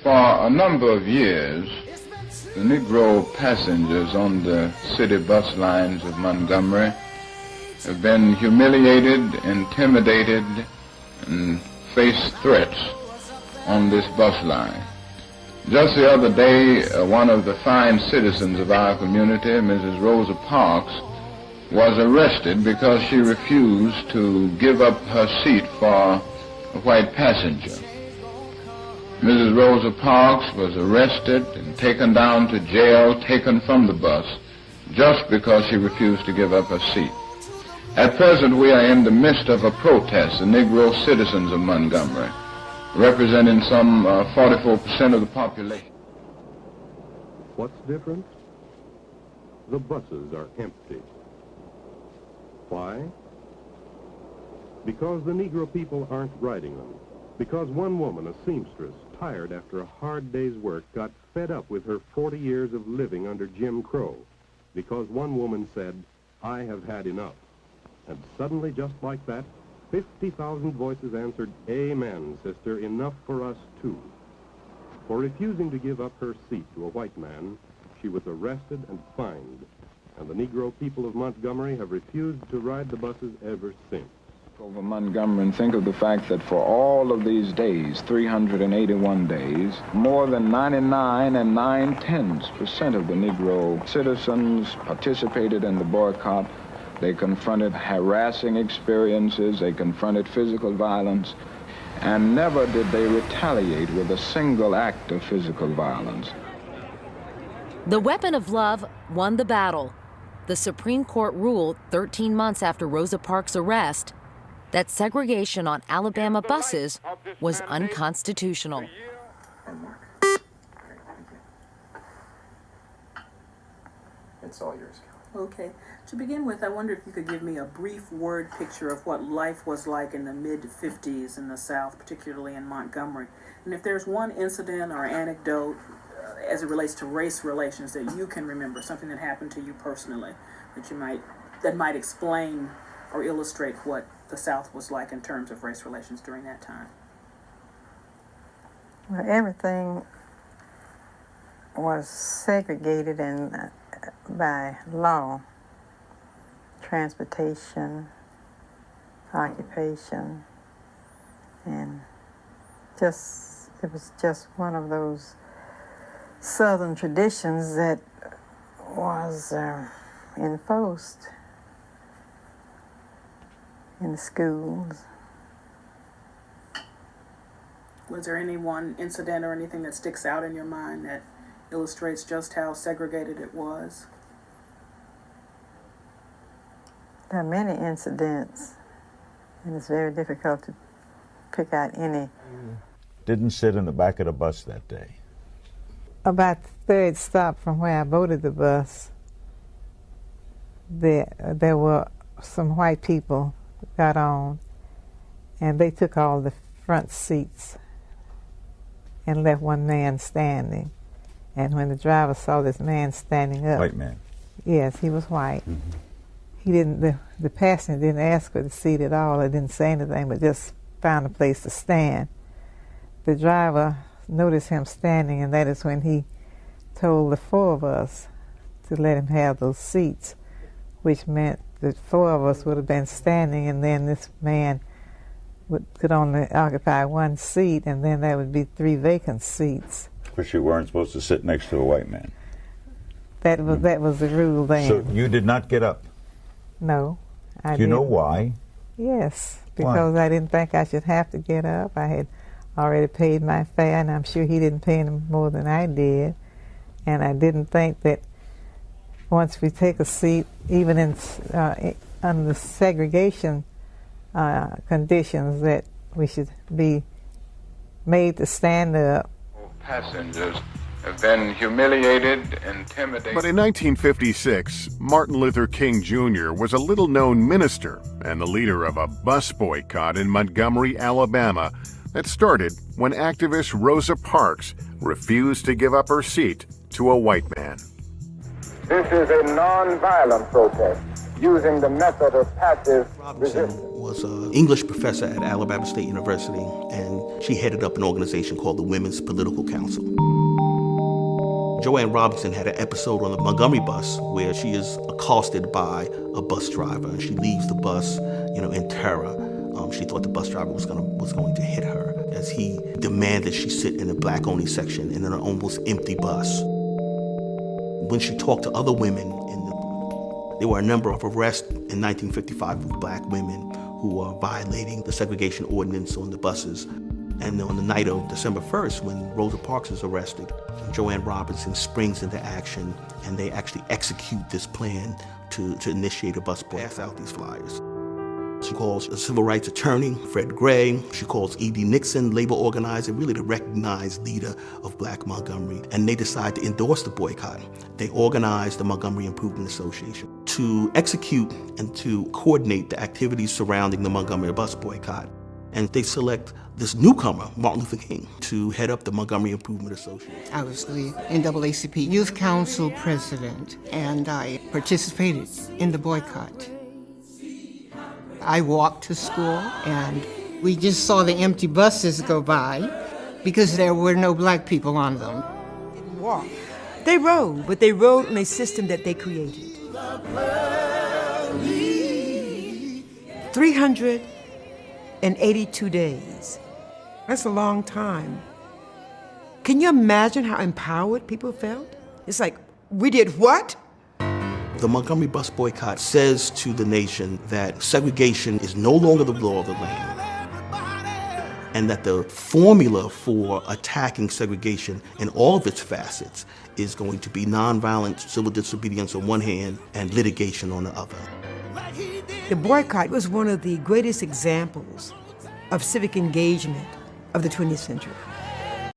For a number of years, the Negro passengers on the city bus lines of Montgomery have been humiliated, intimidated, and faced threats on this bus line. Just the other day, one of the fine citizens of our community, Mrs. Rosa Parks, was arrested because she refused to give up her seat for a white passenger. Mrs. Rosa Parks was arrested and taken down to jail, taken from the bus, just because she refused to give up her seat. At present, we are in the midst of a protest, the Negro citizens of Montgomery, representing some 44% of the population. What's different? The buses are empty. Why? Because the Negro people aren't riding them. Because one woman, a seamstress, tired after a hard day's work, got fed up with her 40 years of living under Jim Crow. Because one woman said, "I have had enough." And suddenly, just like that, 50,000 voices answered, "Amen, sister, enough for us too." For refusing to give up her seat to a white man, she was arrested and fined. And the Negro people of Montgomery have refused to ride the buses ever since. Over Montgomery, and think of the fact that for all of these days, 381 days, more than 99 and 9/10% of the Negro citizens participated in the boycott. They confronted harassing experiences, they confronted physical violence, and never did they retaliate with a single act of physical violence. The weapon of love won the battle. The Supreme Court ruled 13 months after Rosa Parks' arrest that segregation on Alabama buses was unconstitutional. It's all yours, Kelly. Okay. To begin with, I wonder if you could give me a brief word picture of what life was like in the mid-50s in the South, particularly in Montgomery. And if there's one incident or anecdote as it relates to race relations that you can remember, something that happened to you personally, that might explain or illustrate what the South was like in terms of race relations during that time. Well, everything was segregated by law. Transportation, occupation, and it was just one of those Southern traditions that was enforced in the schools. Was there any one incident or anything that sticks out in your mind that illustrates just how segregated it was? There are many incidents, and it's very difficult to pick out any. Didn't sit in the back of the bus that day. About the third stop from where I boarded the bus, there were some white people got on, and they took all the front seats and left one man standing. And when the driver saw this man standing up... White man? Yes, he was white. Mm-hmm. He didn't. The passenger didn't ask for the seat at all. He didn't say anything, but just found a place to stand. The driver noticed him standing, and that is when he told the four of us to let him have those seats, which meant that four of us would have been standing, and then this man could only occupy one seat, and then there would be 3 vacant seats. But you weren't supposed to sit next to a white man. That was the rule then. So you did not get up? No, I didn't. Do you know why? Yes, because Why? I didn't think I should have to get up. I had already paid my fare, and I'm sure he didn't pay any more than I did. And I didn't think that once we take a seat, even under the segregation conditions, that we should be made to stand up. Passengers have been humiliated, intimidated. But in 1956, Martin Luther King Jr. was a little-known minister and the leader of a bus boycott in Montgomery, Alabama, that started when activist Rosa Parks refused to give up her seat to a white man. This is a non-violent protest using the method of passive resistance. Was an English professor at Alabama State University, and She headed up an organization called the Women's Political Council. Joanne Robinson had an episode on the Montgomery bus where she is accosted by a bus driver, and she leaves the bus, in terror. She thought the bus driver was going to hit her as he demanded she sit in a black-only section in an almost empty bus. When she talked to other women, there were a number of arrests in 1955 of black women who were violating the segregation ordinance on the buses. And on the night of December 1st, when Rosa Parks is arrested, Joanne Robinson springs into action, and they actually execute this plan to initiate a bus boycott. Pass out these flyers. She calls a civil rights attorney, Fred Gray. She calls E.D. Nixon, labor organizer, really the recognized leader of Black Montgomery. And they decide to endorse the boycott. They organize the Montgomery Improvement Association to execute and to coordinate the activities surrounding the Montgomery bus boycott. And they select this newcomer, Martin Luther King, to head up the Montgomery Improvement Association. I was the NAACP Youth Council president, and I participated in the boycott. I walked to school, and we just saw the empty buses go by because there were no black people on them. They didn't walk. They rode, but they rode on a system that they created. 382 days. That's a long time. Can you imagine how empowered people felt? It's like, we did what? The Montgomery bus boycott says to the nation that segregation is no longer the law of the land, and that the formula for attacking segregation in all of its facets is going to be nonviolent civil disobedience on one hand and litigation on the other. The boycott was one of the greatest examples of civic engagement of the 20th century.